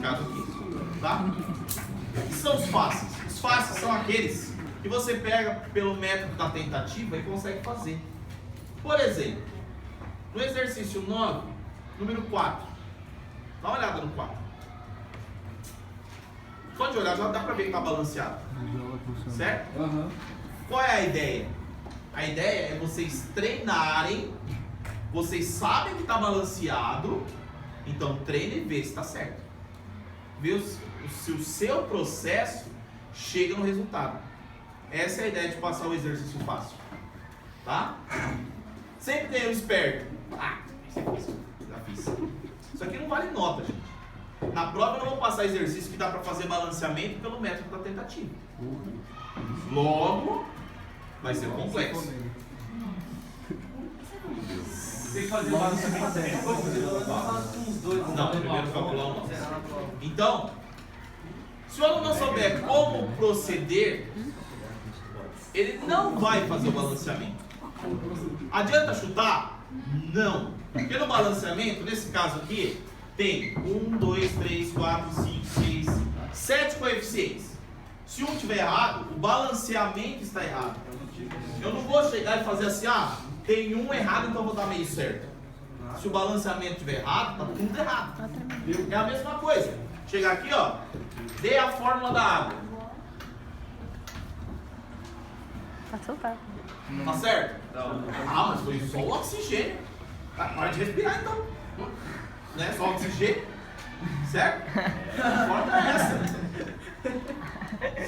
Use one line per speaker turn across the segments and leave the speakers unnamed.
caso aqui, tá? O que são os fáceis? Os fáceis são aqueles que você pega pelo método da tentativa e consegue fazer. Por exemplo, no exercício 9, número 4. Dá uma olhada no 4. Só de olhar já dá pra ver que tá balanceado. Certo?
Uhum.
Qual é a ideia? A ideia é vocês treinarem. Vocês sabem que tá balanceado. Então treine e vê se tá certo. Vê se o seu processo chega no resultado. Essa é a ideia de passar o exercício fácil. Tá? Sempre tem um esperto. Ah, já fiz. Isso aqui não vale nota, gente. Na prova eu não vou passar exercício que dá para fazer balanceamento pelo método da tentativa. Logo, vai ser complexo.
Tem que fazer o balanceamento
Não, primeiro calcular o nosso. Então, se o aluno não souber como proceder, ele não vai fazer o balanceamento. Adianta chutar? Não. Porque no balanceamento, nesse caso aqui, tem 1, 2, 3, 4, 5, 6, 7 coeficientes. Se um tiver errado, o balanceamento está errado. Eu não vou chegar e fazer assim, ah, tem um errado, então vou dar meio certo. Se o balanceamento estiver errado, tá tudo errado. É a mesma coisa. Chegar aqui, ó, dê a fórmula da água.
Tá soltado.
Tá certo? Ah, mas foi só o oxigênio. Para de respirar então. Né? Só oxigênio. Certo? A fórmula é essa.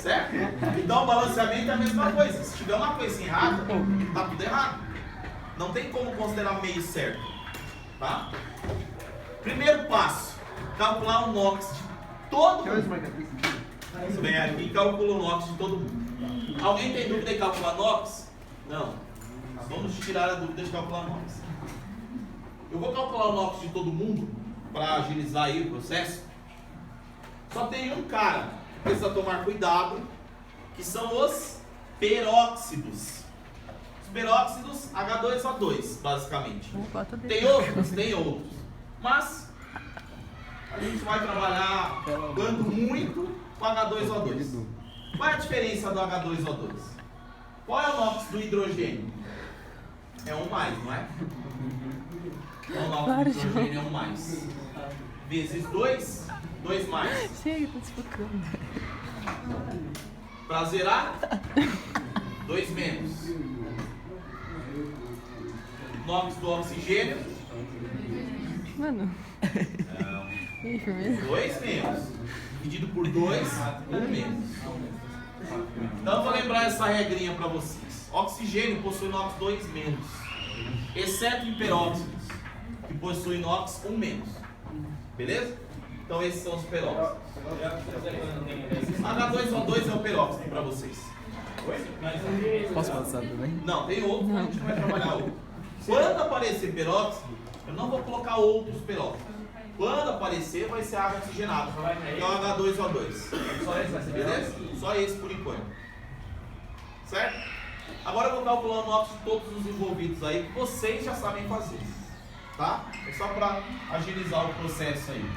Certo? Então o balanceamento é a mesma coisa. Se tiver uma coisa errada, tá tudo errado. Não tem como considerar meio certo. Tá? Primeiro passo: calcular o NOx de todo mundo. Você vem aqui e calcula o NOx de todo mundo. Alguém tem dúvida em calcular NOx? Não. Vamos tirar a dúvida de calcular NOx. Eu vou calcular o NOx de todo mundo para agilizar aí o processo. Só tem um cara que precisa tomar cuidado, que são os peróxidos. Os peróxidos H2O2, basicamente. Tem outros? Tem outros. Mas a gente vai trabalhar dando muito com H2O2. Qual é a diferença do H2O2? Qual é o NOx do hidrogênio? É 1+, não é? O NOx do hidrogênio é 1+. Vezes 2, 2+.
Chega, tá explicando.
Para zerar, 2-. NOx do oxigênio.
Mano. E aí, firmeza?
2-. Dividido por 2, 1-. Então eu vou lembrar essa regrinha para vocês. Oxigênio possui NOx 2-, exceto em peróxidos, que possui NOx 1-. Beleza? Então esses são os peróxidos. H2O2 é o peróxido para vocês.
Posso passar também?
Não, tem outro, a gente não vai trabalhar outro. Quando aparecer peróxido, eu não vou colocar outros peróxidos. Quando aparecer, vai ser água oxigenada, que é o H2O2.
Só esse vai ser
Beleza? Só esse por enquanto. Certo? Agora eu vou calcular o NOx de todos os envolvidos aí, que vocês já sabem fazer. Tá? É só para agilizar o processo aí.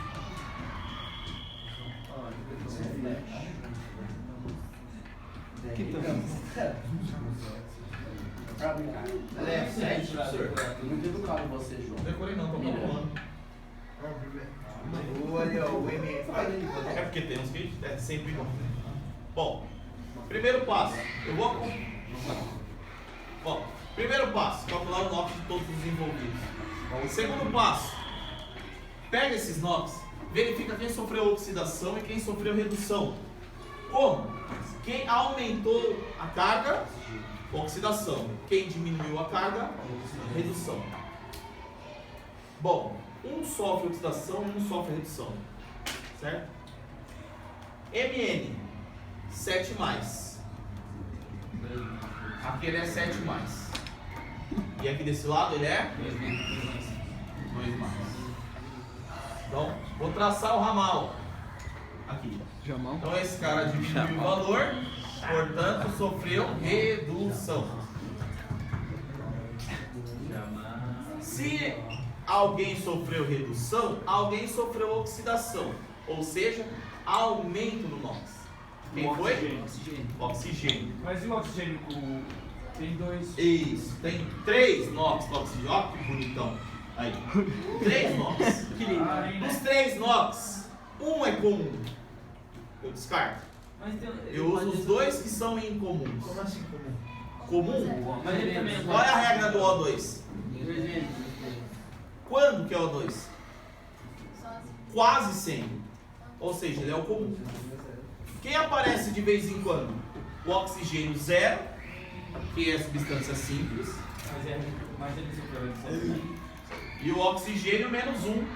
É, 7, professor. Muito educado você, João.
Não decorei não, tô calculando. É porque tem uns que é sempre igual. Bom, primeiro passo. Eu vou. Bom, primeiro passo, calcular o NOx de todos os envolvidos. Segundo passo, pega esses NOx, verifica quem sofreu oxidação e quem sofreu redução. Como? Quem aumentou a carga, oxidação. Quem diminuiu a carga, redução. Bom, um sofre oxidação e um sofre redução. Certo? MN, 7+. Aqui ele é 7+. E aqui desse lado ele é 2+. Então, vou traçar o ramal. Aqui. Então esse cara diminuiu o valor, portanto sofreu redução. Se alguém sofreu redução, alguém sofreu oxidação. Ou seja, aumento no NOx. Quem foi? Oxigênio.
Mas e o oxigênio com... Tem 2.
Isso, tem 3 NOx no oxigênio. Ó que bonitão. Aí. 3 NOx.
Que lindo.
Dos 3 NOx, um é comum. Eu descarto. Eu uso os 2 que são incomuns.
Como assim comum?
Comum?
Mas ele também...
Qual é a regra do O2? Quando que é O2? Quase sempre. Ou seja, ele é o comum. Quem aparece de vez em quando? O oxigênio 0, que é substância simples.
Mas ele sofreu.
E o oxigênio menos 1,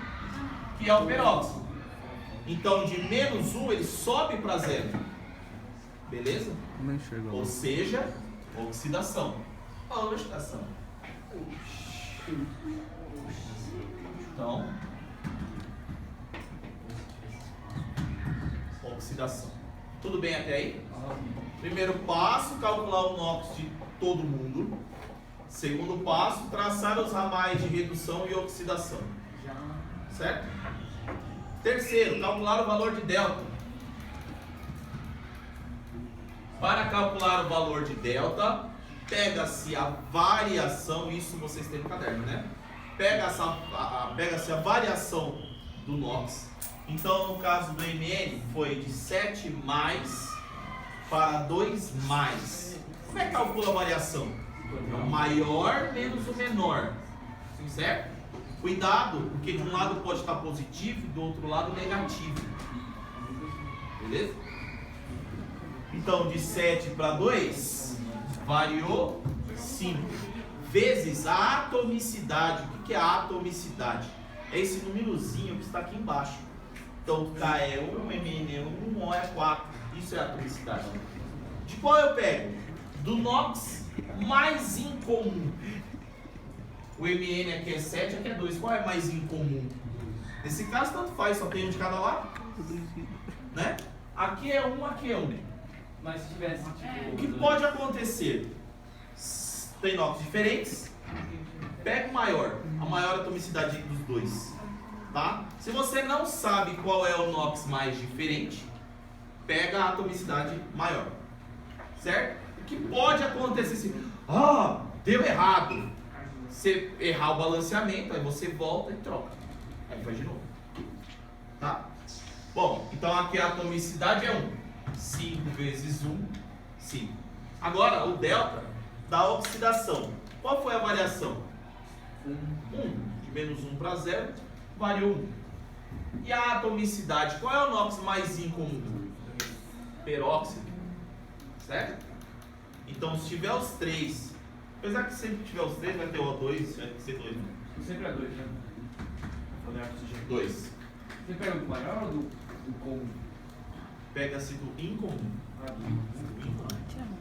que é o peróxido. Então de menos 1 ele sobe para 0. Beleza?
Não enxergou.
Ou seja, oxidação. Oxidação. Então, oxidação. Tudo bem até aí? Primeiro passo, calcular o NOx de todo mundo. Segundo passo, traçar os ramais de redução e oxidação. Certo? Terceiro, calcular o valor de delta. Para calcular o valor de delta, pega-se a variação, isso vocês têm no caderno, né? Pega-se a variação do NOx. Então, no caso do MN, foi de 7 mais para 2 mais. Como é que calcula a variação? O maior menos o menor. Certo? Cuidado, porque de um lado pode estar positivo e do outro lado negativo. Beleza? Então, de 7 para 2, variou 5. Vezes a atomicidade. O que é a atomicidade? É esse númerozinho que está aqui embaixo. Então, K é 1, MN é 1, O é 4. Isso é a atomicidade. De qual eu pego? Do NOx mais incomum. O MN aqui é 7, aqui é 2. Qual é mais incomum? Nesse caso, tanto faz, só tem um de cada lado. Né? Aqui é 1, aqui é 1.
Mas se tivesse tipo...
O que pode acontecer? Tem NOx diferentes. Pega o maior, a maior atomicidade dos dois. Tá? Se você não sabe qual é o NOx mais diferente, pega a atomicidade maior. Certo? O que pode acontecer se... deu errado. Você errar o balanceamento, aí você volta e troca. Aí faz de novo. Tá? Bom, então aqui a atomicidade é 1. 5 vezes 1, 5. Agora, o delta da oxidação. Qual foi a variação? 1. De menos 1 para 0, variou 1. E a atomicidade? Qual é o NOx mais incomum? Peróxido. Certo? Então, se tiver os 3, apesar que sempre que tiver os 3, vai ter O2, vai ser 2, né?
Sempre é 2, né?
2.
Você pega do maior ou do comum?
Pega-se do incomum.
Do incomum.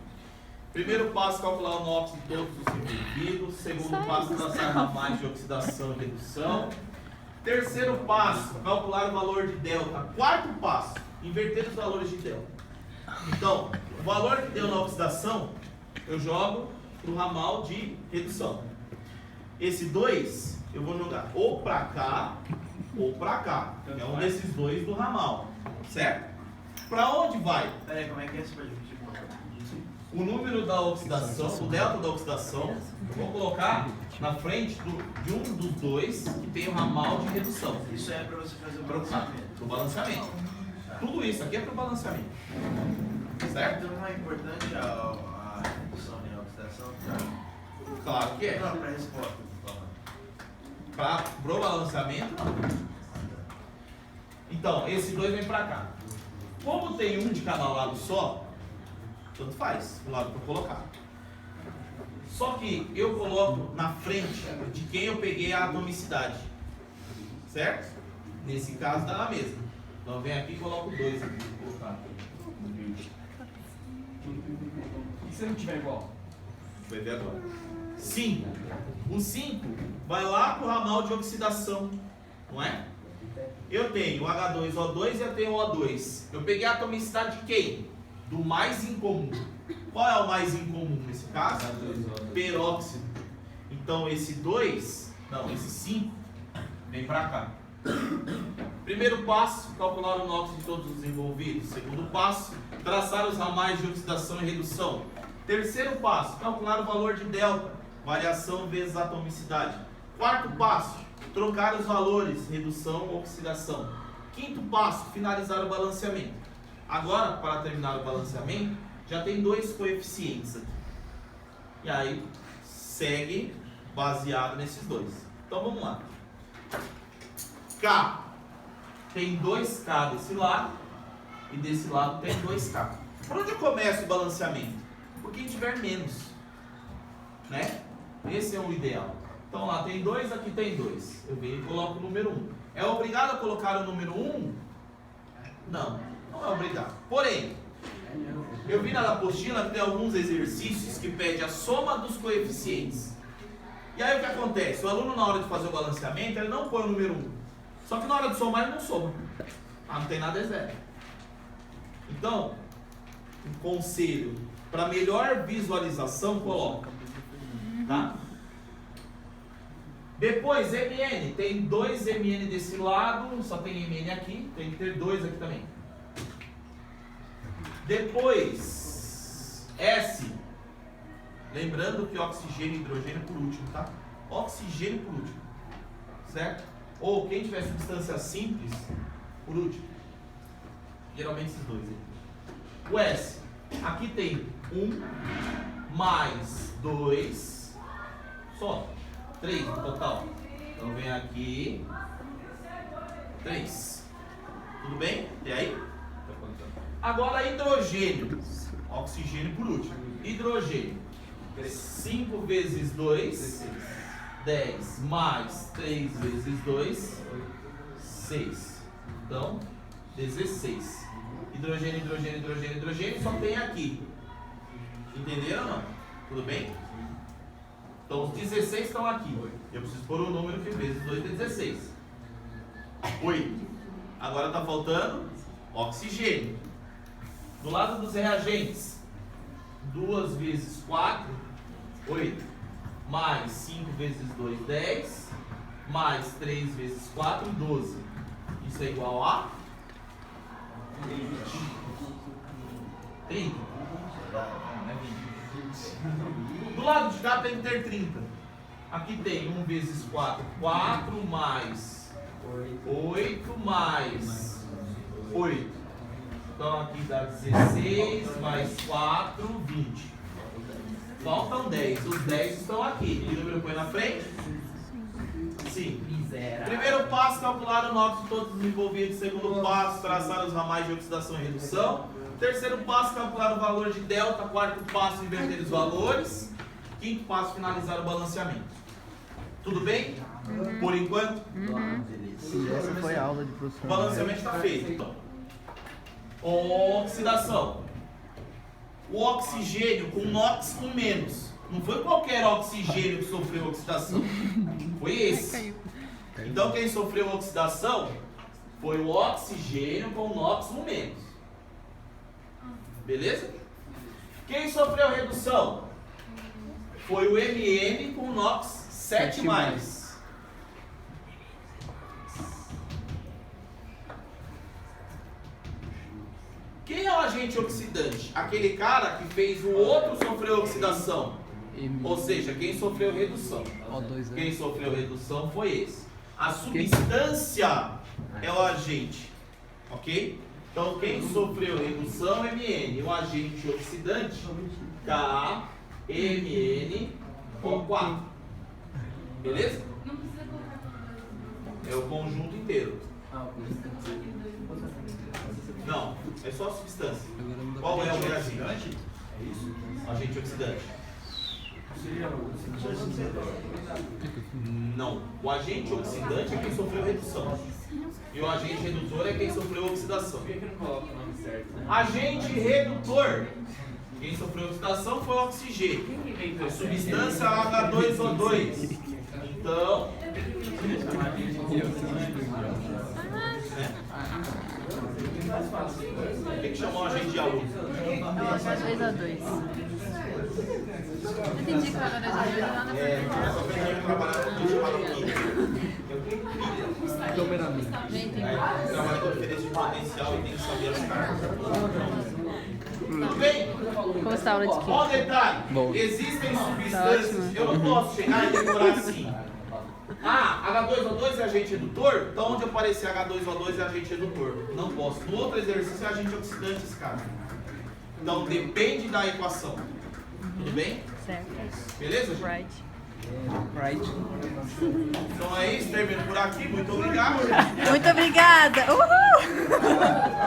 Primeiro passo, calcular o NOx de todos os envolvidos. Segundo passo, traçar ramais de oxidação e redução. Terceiro passo, calcular o valor de delta. Quarto passo, inverter os valores de delta. Então, o valor que deu na oxidação, eu jogo para o ramal de redução. Esse 2, eu vou jogar ou para cá ou para cá. É um desses dois do ramal. Certo? Para onde vai?
Peraí, como é que é esse para dividir?
O número da oxidação, o delta da oxidação, eu vou colocar na frente de um dos dois que tem o ramal de redução.
Isso é para você fazer o balanceamento.
Para o balanceamento. Tudo isso aqui é para o balanceamento. Certo?
Então não é importante a redução e a oxidação?
Claro que é.
Não, para a resposta.
Para o balanceamento, não. Então, esse 2 vem para cá. Como tem um de cada lado só, tanto faz o lado que eu colocar. Só que eu coloco na frente de quem eu peguei a atomicidade. Certo? Nesse caso dá na mesma. Então eu venho aqui e coloco 2 aqui. Vou colocar aqui.
E se não tiver igual?
Vai ver agora. 5. O 5 vai lá para o ramal de oxidação. Não é? Eu tenho H2O2 e eu tenho O2. Eu peguei a atomicidade de quem? Do mais incomum. Qual é o mais incomum nesse caso? Peróxido. Então esse 2, não, esse 5 Vem para cá. Primeiro passo, calcular o NOx de todos os envolvidos. Segundo passo, traçar os ramais de oxidação e redução. Terceiro passo, calcular o valor de delta, variação vezes atomicidade. Quarto passo, trocar os valores, redução ou oxidação. Quinto passo, finalizar o balanceamento. Agora, para terminar o balanceamento, já tem dois coeficientes aqui. E aí, segue baseado nesses dois. Então, vamos lá. K tem 2K desse lado e desse lado tem 2K. Por onde começa o balanceamento? Por quem tiver menos, né? Esse é o ideal. Então lá tem 2, aqui tem 2. Eu venho e coloco o número 1. É obrigado a colocar o número 1? Não, não é obrigado. Porém, eu vi na apostila que tem alguns exercícios que pede a soma dos coeficientes. E aí o que acontece? O aluno, na hora de fazer o balanceamento, ele não põe o número 1. Só que na hora de somar, ele não soma. Ah, não tem nada, é zero. Então, um conselho para melhor visualização, coloca. Tá? Depois, MN. Tem 2 MN desse lado, só tem MN aqui. Tem que ter 2 aqui também. Depois, S. Lembrando que oxigênio e hidrogênio por último, tá? Oxigênio por último. Certo? Ou quem tiver substância simples, por último. Geralmente esses dois aí. O S. Aqui tem 1 mais 2. Só. 3 no total. Então vem aqui. 3. Tudo bem? E aí? Agora hidrogênio. Oxigênio por último. Hidrogênio. 5 vezes 2. 10 mais 3 vezes 2, 6. Então, 16. Hidrogênio, hidrogênio, hidrogênio, hidrogênio, só tem aqui. Entenderam ou não? Tudo bem? Então, os 16 estão aqui. Eu preciso pôr o número que vezes 2 é 16. 8. Agora está faltando oxigênio. Do lado dos reagentes, 2 vezes 4, 8. Mais 5 vezes 2, 10. Mais 3 vezes 4, 12. Isso é igual a 30. Do lado de cá tem que ter 30. Aqui tem 1 vezes 4, 4. Mais 8 mais 8. Então aqui dá 16 mais 4, 20. Faltam 10. Os 10 estão aqui. Que número põe na frente? Sim. Primeiro passo, calcular o NOx de todos os envolvidos. Segundo passo, traçar os ramais de oxidação e redução. Terceiro passo, calcular o valor de delta. Quarto passo, inverter os valores. Quinto passo, finalizar o balanceamento. Tudo bem? Por enquanto?
Essa foi a aula de professor.
O balanceamento está feito. Oxidação. O oxigênio com NOx com menos. Não foi qualquer oxigênio que sofreu oxidação. Foi esse. Então quem sofreu oxidação foi o oxigênio com NOx com menos. Beleza? Quem sofreu redução foi o MN com NOx 7+. Quem é o agente oxidante? Aquele cara que fez o outro sofrer oxidação. Ou seja, quem sofreu redução. Quem sofreu redução foi esse. A substância é o agente. Ok? Então quem sofreu redução é MN. O agente oxidante K, MN, O4. Beleza? É o conjunto inteiro. Não, é só a substância. Qual é o reagente? É isso? Agente oxidante. Não, o agente oxidante é quem sofreu redução. E o agente redutor é quem sofreu oxidação.
Por que não coloca o nome certo, né?
Agente redutor. Quem sofreu oxidação foi o oxigênio. A substância H2O2. Então. Tem que chamar o agente de aluno.
H2O2. Eu entendi que era H2O2 e nada a ver.
Essa foi a minha trabalhada com o chamado químico.
Cameraman.
Aí trabalha com diferença de potencial e tem que saber as cargas. Tudo bem?
Como está a aula de química?
Ó, detalhe,
Bom.
existem
Tá
substâncias,
ótimo.
eu não posso chegar e decorar assim. Ah, H2O2 é agente redutor? Então onde aparecer H2O2 é agente redutor. Não posso. No outro exercício é agente oxidante esse cara. Então depende da equação. Tudo bem?
Certo.
Beleza, gente?
Right.
Right.
Então é isso, termino por aqui. Muito obrigado.
Muito obrigada. Uhul!